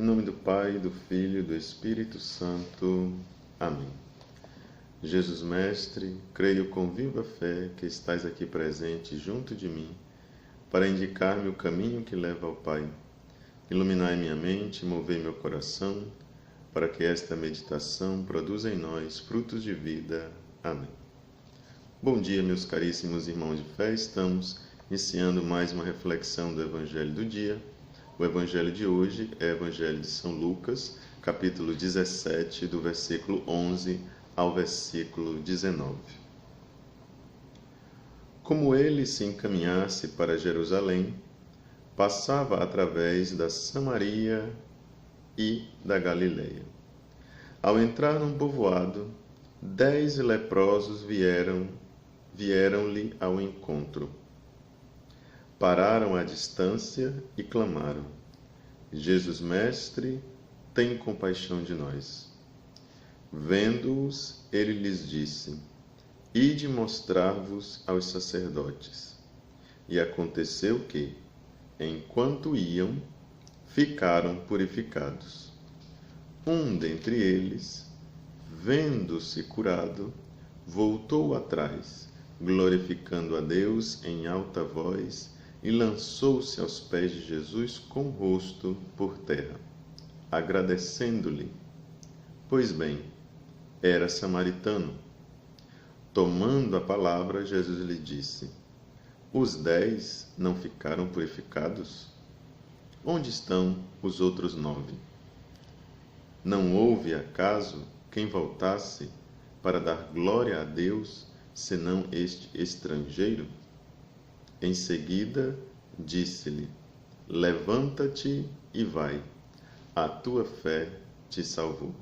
Em nome do Pai, do Filho e do Espírito Santo. Amém. Jesus Mestre, creio com viva fé que estás aqui presente junto de mim, para indicar-me o caminho que leva ao Pai. Iluminai minha mente, movei meu coração, para que esta meditação produza em nós frutos de vida. Amém. Bom dia, meus caríssimos irmãos de fé. Estamos iniciando mais uma reflexão do Evangelho do dia. O Evangelho de hoje é o Evangelho de São Lucas, capítulo 17, do versículo 11 ao versículo 19. Como ele se encaminhasse para Jerusalém, passava através da Samaria e da Galileia. Ao entrar num povoado, 10 leprosos vieram-lhe ao encontro. Pararam à distância e clamaram: Jesus Mestre, tem compaixão de nós. Vendo-os, ele lhes disse: Ide mostrar-vos aos sacerdotes. E aconteceu que, enquanto iam, ficaram purificados. Um dentre eles, vendo-se curado, voltou atrás, glorificando a Deus em alta voz, e lançou-se aos pés de Jesus com o rosto por terra, agradecendo-lhe. Pois bem, era samaritano. Tomando a palavra, Jesus lhe disse: Os 10 não ficaram purificados? Onde estão os outros 9? Não houve, acaso, quem voltasse para dar glória a Deus, senão este estrangeiro? Em seguida, disse-lhe: Levanta-te e vai, a tua fé te salvou.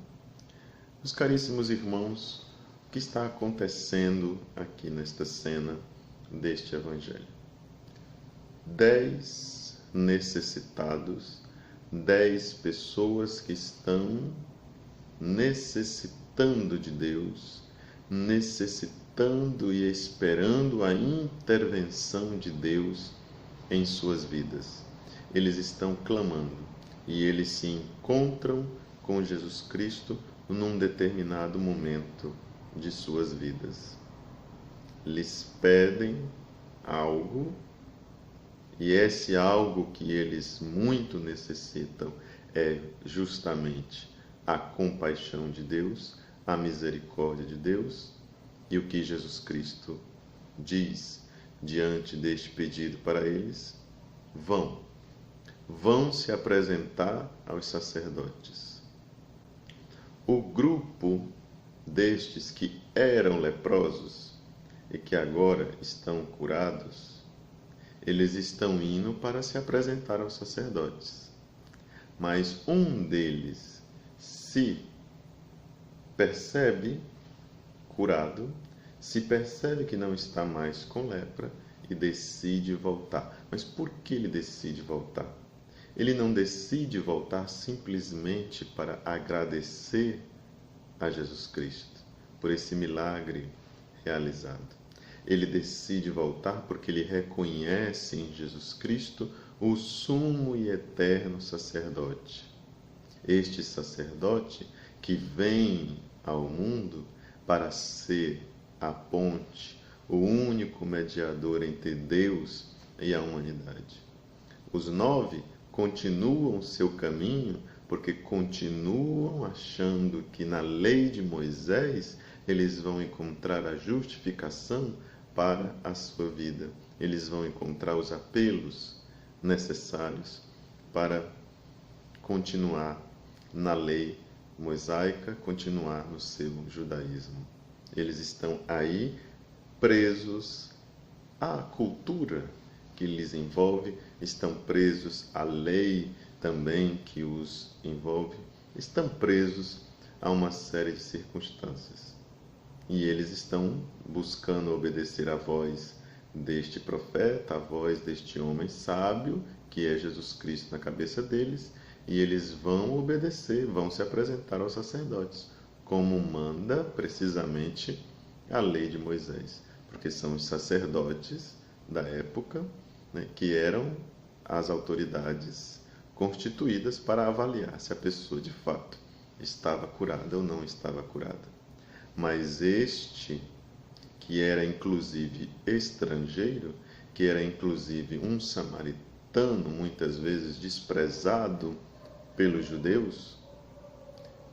Meus caríssimos irmãos, o que está acontecendo aqui nesta cena deste Evangelho? 10 necessitados, 10 pessoas que estão necessitando de Deus, necessitando e esperando a intervenção de Deus em suas vidas. Eles estão clamando e eles se encontram com Jesus Cristo num determinado momento de suas vidas. Lhes pedem algo, e esse algo que eles muito necessitam é justamente a compaixão de Deus, a misericórdia de Deus. E o que Jesus Cristo diz diante deste pedido para eles? Vão se apresentar aos sacerdotes. O grupo destes que eram leprosos e que agora estão curados, eles estão indo para se apresentar aos sacerdotes. Mas um deles se percebe curado, se percebe que não está mais com lepra e decide voltar. Mas por que ele decide voltar? Ele não decide voltar simplesmente para agradecer a Jesus Cristo por esse milagre realizado. Ele decide voltar porque ele reconhece em Jesus Cristo o sumo e eterno sacerdote. Este sacerdote que vem ao mundo para ser a ponte, o único mediador entre Deus e a humanidade. Os 9 continuam seu caminho porque continuam achando que na lei de Moisés eles vão encontrar a justificação para a sua vida. Eles vão encontrar os apelos necessários para continuar na lei mosaica, continuar no seu judaísmo. Eles estão aí presos à cultura que lhes envolve, estão presos à lei também que os envolve, estão presos a uma série de circunstâncias. E eles estão buscando obedecer à voz deste profeta, à voz deste homem sábio, que é Jesus Cristo na cabeça deles, e eles vão obedecer, vão se apresentar aos sacerdotes, como manda precisamente a lei de Moisés, porque são os sacerdotes da época, né, que eram as autoridades constituídas para avaliar se a pessoa de fato estava curada ou não estava curada. Mas este, que era inclusive estrangeiro, que era inclusive um samaritano, muitas vezes desprezado pelos judeus,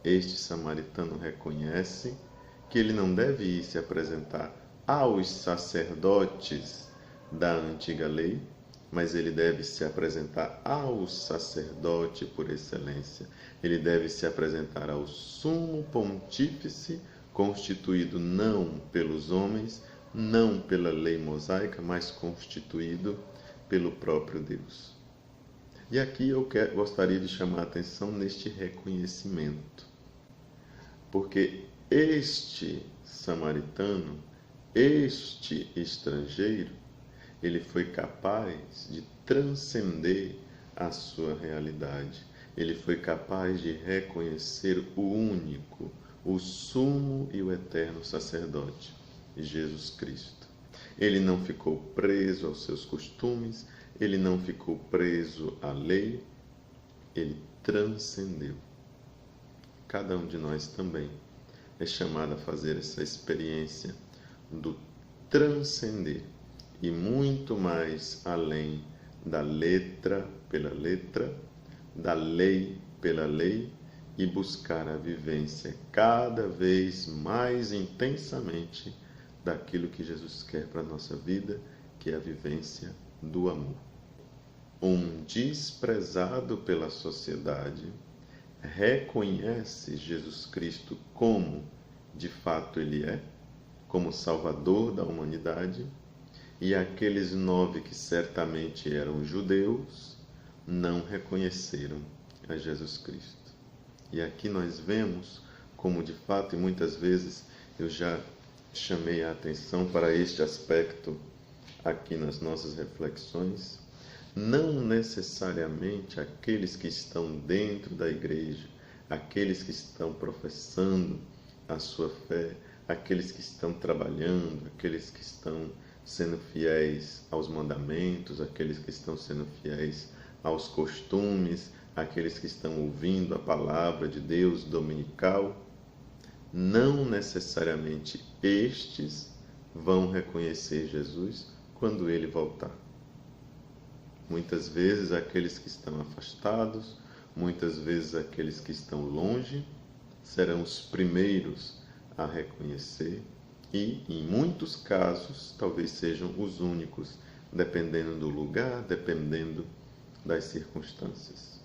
este samaritano reconhece que ele não deve ir se apresentar aos sacerdotes da antiga lei, mas ele deve se apresentar ao sacerdote por excelência. Ele deve se apresentar ao sumo pontífice, constituído não pelos homens, não pela lei mosaica, mas constituído pelo próprio Deus. E aqui eu gostaria de chamar a atenção neste reconhecimento, porque este samaritano, este estrangeiro, ele foi capaz de transcender a sua realidade. Ele foi capaz de reconhecer o único, o sumo e o eterno sacerdote, Jesus Cristo. Ele não ficou preso aos seus costumes, ele não ficou preso à lei, ele transcendeu. Cada um de nós também é chamado a fazer essa experiência do transcender, e muito mais além da letra pela letra, da lei pela lei, e buscar a vivência cada vez mais intensamente daquilo que Jesus quer para a nossa vida, que é a vivência do amor. Um desprezado pela sociedade reconhece Jesus Cristo como de fato ele é, como Salvador da humanidade, e aqueles 9 que certamente eram judeus não reconheceram a Jesus Cristo. E aqui nós vemos como de fato, e muitas vezes eu já chamei a atenção para este aspecto aqui nas nossas reflexões, não necessariamente aqueles que estão dentro da igreja, aqueles que estão professando a sua fé, aqueles que estão trabalhando, aqueles que estão sendo fiéis aos mandamentos, aqueles que estão sendo fiéis aos costumes, aqueles que estão ouvindo a palavra de Deus dominical, não necessariamente estes vão reconhecer Jesus quando ele voltar. Muitas vezes aqueles que estão afastados, muitas vezes aqueles que estão longe, serão os primeiros a reconhecer e, em muitos casos, talvez sejam os únicos, dependendo do lugar, dependendo das circunstâncias.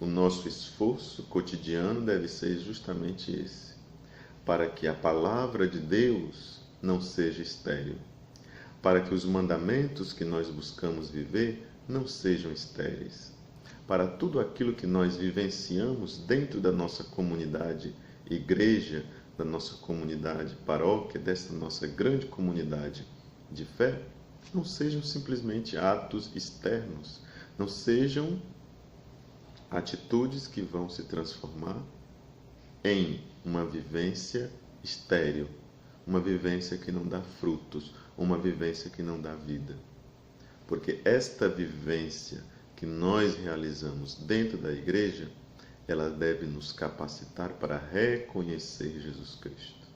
O nosso esforço cotidiano deve ser justamente esse, para que a palavra de Deus não seja estéril, para que os mandamentos que nós buscamos viver não sejam estéreis, para tudo aquilo que nós vivenciamos dentro da nossa comunidade igreja, da nossa comunidade paróquia, dessa nossa grande comunidade de fé, não sejam simplesmente atos externos, não sejam atitudes que vão se transformar em uma vivência estéril, uma vivência que não dá frutos, uma vivência que não dá vida. Porque esta vivência que nós realizamos dentro da igreja, ela deve nos capacitar para reconhecer Jesus Cristo.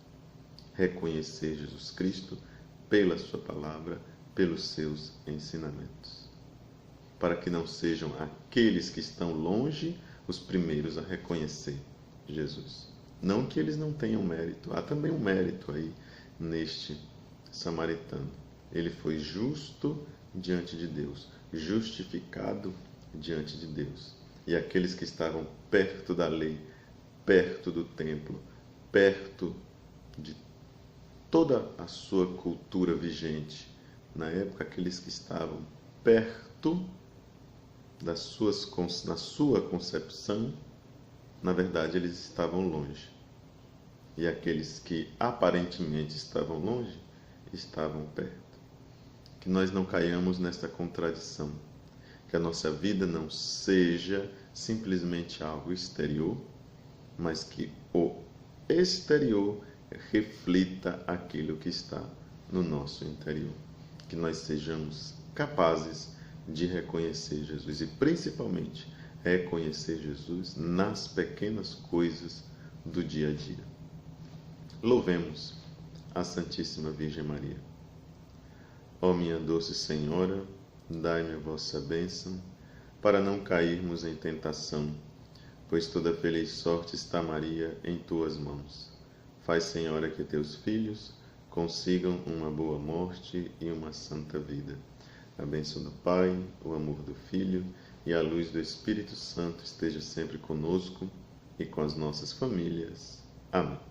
Reconhecer Jesus Cristo pela sua palavra, pelos seus ensinamentos. Para que não sejam aqueles que estão longe os primeiros a reconhecer Jesus. Não que eles não tenham mérito, há também um mérito aí neste samaritano. Ele foi justo diante de Deus, justificado diante de Deus. E aqueles que estavam perto da lei, perto do templo, perto de toda a sua cultura vigente, na época, aqueles que estavam perto na sua concepção, na verdade, eles estavam longe. E aqueles que aparentemente estavam longe, estavam perto. Que nós não caiamos nesta contradição. Que a nossa vida não seja simplesmente algo exterior, mas que o exterior reflita aquilo que está no nosso interior. Que nós sejamos capazes de reconhecer Jesus e, principalmente, é conhecer Jesus nas pequenas coisas do dia a dia. Louvemos a Santíssima Virgem Maria. Ó minha doce Senhora, dai-me a vossa bênção, para não cairmos em tentação, pois toda feliz sorte está, Maria, em tuas mãos. Faz, Senhora, que teus filhos consigam uma boa morte e uma santa vida. A bênção do Pai, o amor do Filho e a luz do Espírito Santo esteja sempre conosco e com as nossas famílias. Amém.